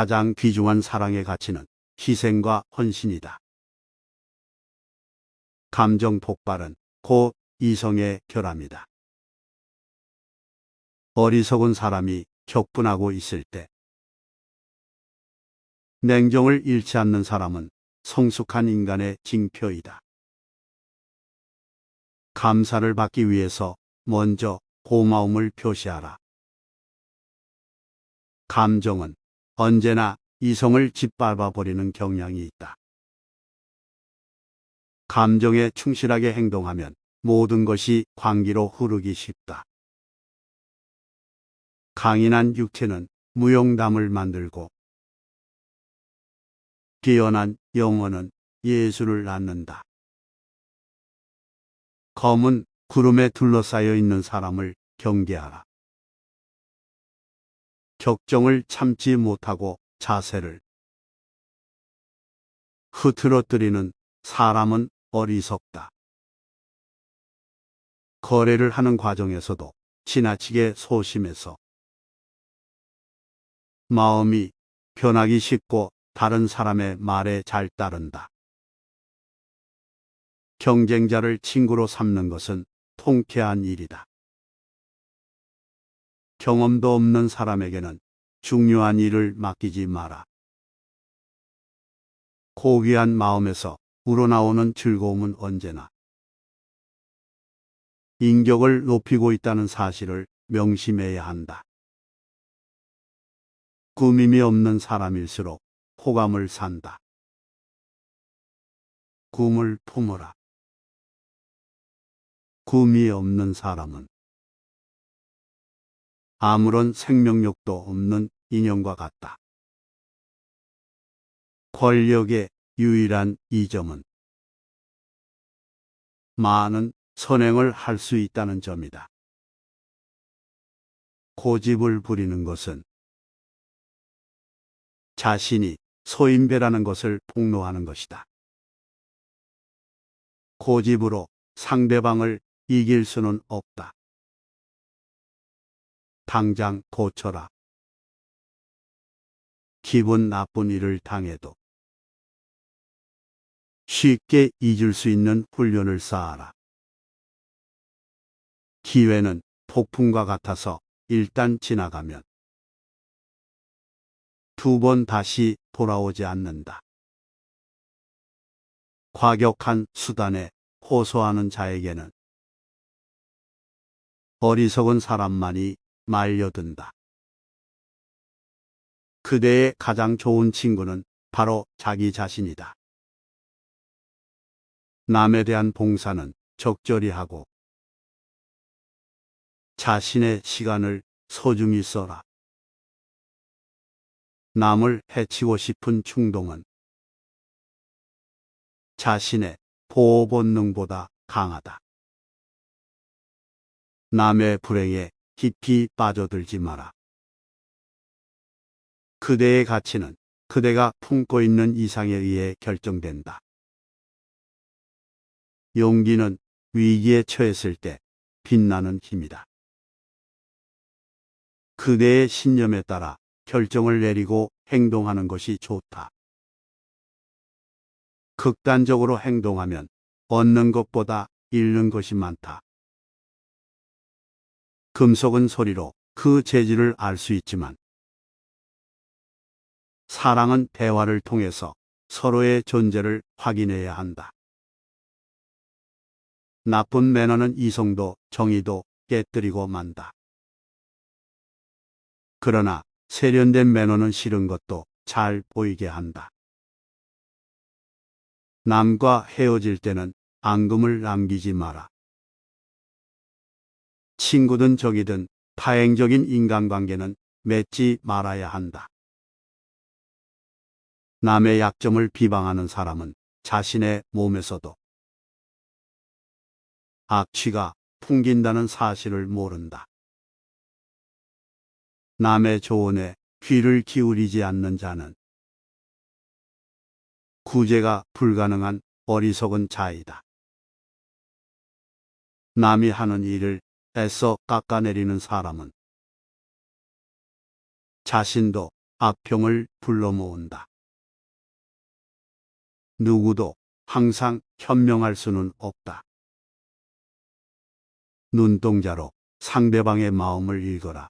가장 귀중한 사랑의 가치는 희생과 헌신이다. 감정 폭발은 곧 이성의 결함이다. 어리석은 사람이 격분하고 있을 때, 냉정을 잃지 않는 사람은 성숙한 인간의 징표이다. 감사를 받기 위해서 먼저 고마움을 표시하라. 감정은 언제나 이성을 짓밟아 버리는 경향이 있다. 감정에 충실하게 행동하면 모든 것이 광기로 흐르기 쉽다. 강인한 육체는 무용담을 만들고 뛰어난 영혼은 예술을 낳는다. 검은 구름에 둘러싸여 있는 사람을 경계하라. 격정을 참지 못하고 자세를 흐트러뜨리는 사람은 어리석다. 거래를 하는 과정에서도 지나치게 소심해서 마음이 변하기 쉽고 다른 사람의 말에 잘 따른다. 경쟁자를 친구로 삼는 것은 통쾌한 일이다. 경험도 없는 사람에게는 중요한 일을 맡기지 마라. 고귀한 마음에서 우러나오는 즐거움은 언제나 인격을 높이고 있다는 사실을 명심해야 한다. 꾸밈이 없는 사람일수록 호감을 산다. 꿈을 품어라. 꿈이 없는 사람은 아무런 생명력도 없는 인형과 같다. 권력의 유일한 이점은 많은 선행을 할 수 있다는 점이다. 고집을 부리는 것은 자신이 소인배라는 것을 폭로하는 것이다. 고집으로 상대방을 이길 수는 없다. 당장 고쳐라. 기분 나쁜 일을 당해도 쉽게 잊을 수 있는 훈련을 쌓아라. 기회는 폭풍과 같아서 일단 지나가면 두 번 다시 돌아오지 않는다. 과격한 수단에 호소하는 자에게는 어리석은 사람만이 말려든다. 그대의 가장 좋은 친구는 바로 자기 자신이다. 남에 대한 봉사는 적절히 하고 자신의 시간을 소중히 써라. 남을 해치고 싶은 충동은 자신의 보호 본능보다 강하다. 남의 불행에 깊이 빠져들지 마라. 그대의 가치는 그대가 품고 있는 이상에 의해 결정된다. 용기는 위기에 처했을 때 빛나는 힘이다. 그대의 신념에 따라 결정을 내리고 행동하는 것이 좋다. 극단적으로 행동하면 얻는 것보다 잃는 것이 많다. 금속은 소리로 그 재질을 알 수 있지만 사랑은 대화를 통해서 서로의 존재를 확인해야 한다. 나쁜 매너는 이성도 정의도 깨뜨리고 만다. 그러나 세련된 매너는 싫은 것도 잘 보이게 한다. 남과 헤어질 때는 앙금을 남기지 마라. 친구든 적이든 파행적인 인간관계는 맺지 말아야 한다. 남의 약점을 비방하는 사람은 자신의 몸에서도 악취가 풍긴다는 사실을 모른다. 남의 조언에 귀를 기울이지 않는 자는 구제가 불가능한 어리석은 자이다. 남이 하는 일을 애써 깎아내리는 사람은 자신도 악평을 불러 모은다. 누구도 항상 현명할 수는 없다. 눈동자로 상대방의 마음을 읽어라.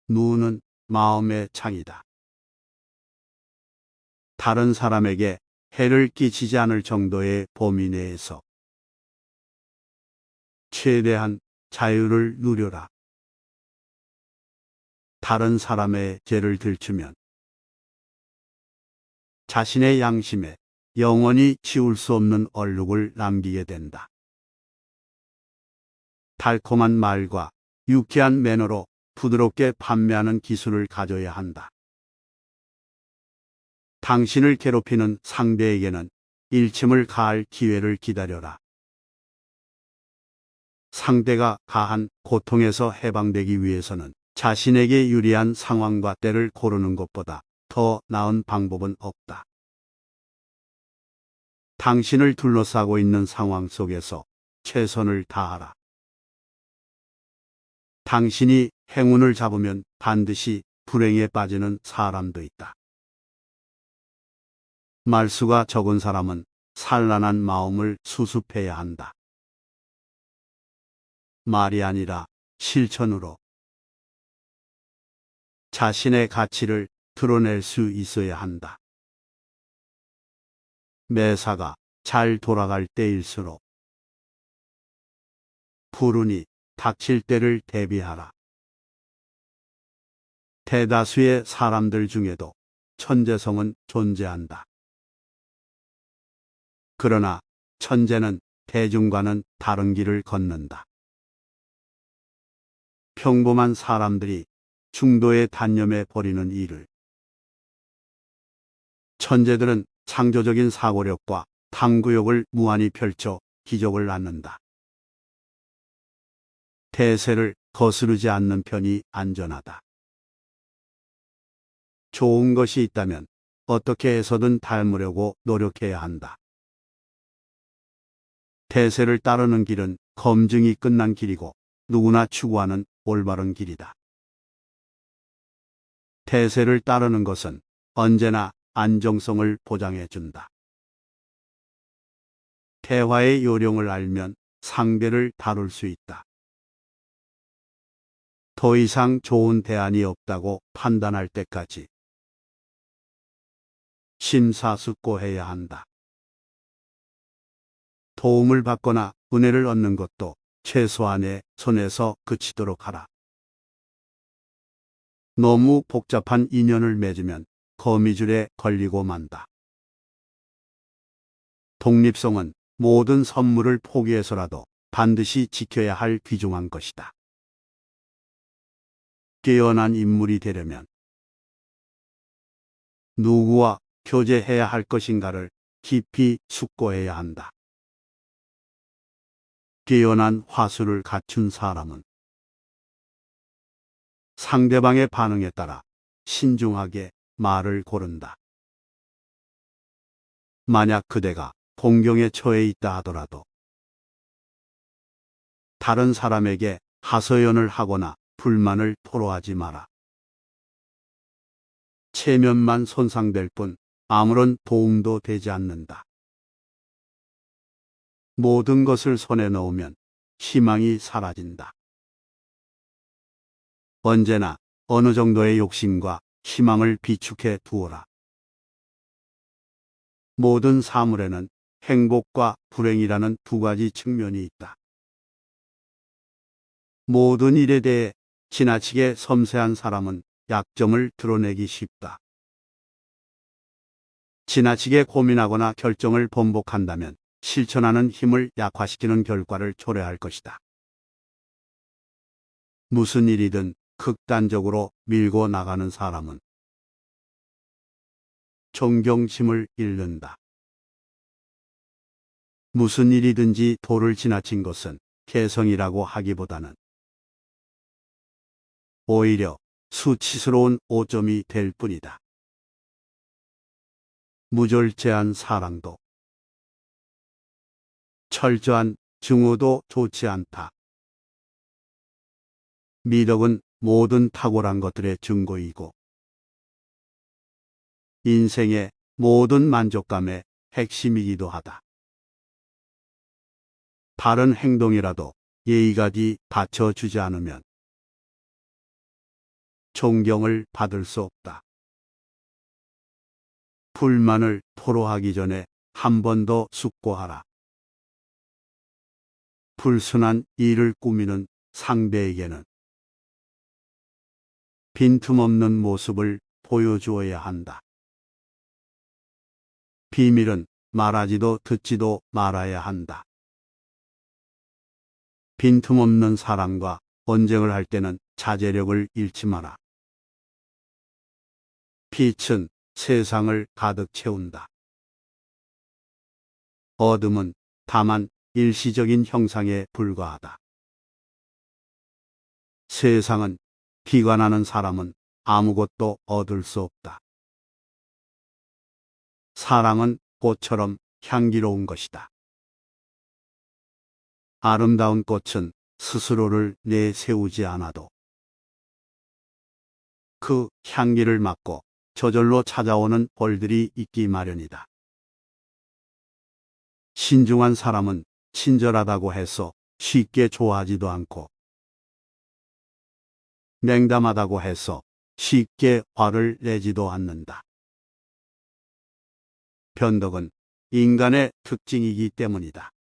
눈은 마음의 창이다. 다른 사람에게 해를 끼치지 않을 정도의 범위 내에서 최대한 자유를 누려라. 다른 사람의 죄를 들추면 자신의 양심에 영원히 지울 수 없는 얼룩을 남기게 된다. 달콤한 말과 유쾌한 매너로 부드럽게 판매하는 기술을 가져야 한다. 당신을 괴롭히는 상대에게는 일침을 가할 기회를 기다려라. 상대가 가한 고통에서 해방되기 위해서는 자신에게 유리한 상황과 때를 고르는 것보다 더 나은 방법은 없다. 당신을 둘러싸고 있는 상황 속에서 최선을 다하라. 당신이 행운을 잡으면 반드시 불행에 빠지는 사람도 있다. 말수가 적은 사람은 산란한 마음을 수습해야 한다. 말이 아니라 실천으로 자신의 가치를 드러낼 수 있어야 한다. 매사가 잘 돌아갈 때일수록 불운이 닥칠 때를 대비하라. 대다수의 사람들 중에도 천재성은 존재한다. 그러나 천재는 대중과는 다른 길을 걷는다. 평범한 사람들이 중도의 단념에 벌이는 일을 천재들은 창조적인 사고력과 탐구욕을 무한히 펼쳐 기적을 낳는다. 대세를 거스르지 않는 편이 안전하다. 좋은 것이 있다면 어떻게 해서든 닮으려고 노력해야 한다. 대세를 따르는 길은 검증이 끝난 길이고 누구나 추구하는 올바른 길이다. 대세를 따르는 것은 언제나 안정성을 보장해 준다. 대화의 요령을 알면 상대를 다룰 수 있다. 더 이상 좋은 대안이 없다고 판단할 때까지 심사숙고해야 한다. 도움을 받거나 은혜를 얻는 것도 최소한의 손에서 그치도록 하라. 너무 복잡한 인연을 맺으면 거미줄에 걸리고 만다. 독립성은 모든 선물을 포기해서라도 반드시 지켜야 할 귀중한 것이다. 깨어난 인물이 되려면 누구와 교제해야 할 것인가를 깊이 숙고해야 한다. 깨어난 화술을 갖춘 사람은 상대방의 반응에 따라 신중하게 말을 고른다. 만약 그대가 공경에 처해 있다 하더라도 다른 사람에게 하소연을 하거나 불만을 토로하지 마라. 체면만 손상될 뿐 아무런 도움도 되지 않는다. 모든 것을 손에 넣으면 희망이 사라진다. 언제나 어느 정도의 욕심과 희망을 비축해 두어라. 모든 사물에는 행복과 불행이라는 두 가지 측면이 있다. 모든 일에 대해 지나치게 섬세한 사람은 약점을 드러내기 쉽다. 지나치게 고민하거나 결정을 번복한다면 실천하는 힘을 약화시키는 결과를 초래할 것이다. 무슨 일이든 극단적으로 밀고 나가는 사람은 존경심을 잃는다. 무슨 일이든지 도를 지나친 것은 개성이라고 하기보다는 오히려 수치스러운 오점이 될 뿐이다. 무절제한 사랑도 철저한 증오도 좋지 않다. 미덕은 모든 탁월한 것들의 증거이고 인생의 모든 만족감의 핵심이기도 하다. 바른 행동이라도 예의가 받쳐주지 않으면 존경을 받을 수 없다. 불만을 토로하기 전에 한 번 더 숙고하라. 불순한 일을 꾸미는 상대에게는 빈틈없는 모습을 보여주어야 한다. 비밀은 말하지도 듣지도 말아야 한다. 빈틈없는 사람과 언쟁을 할 때는 자제력을 잃지 마라. 빛은 세상을 가득 채운다. 어둠은 다만 일시적인 형상에 불과하다. 세상은 기관하는 사람은 아무것도 얻을 수 없다. 사랑은 꽃처럼 향기로운 것이다. 아름다운 꽃은 스스로를 내세우지 않아도 그 향기를 맡고 저절로 찾아오는 벌들이 있기 마련이다. 신중한 사람은 친절하다고 해서 쉽게 좋아하지도 않고 냉담하다고 해서 쉽게 화를 내지도 않는다. 변덕은 인간의 특징이기 때문이다.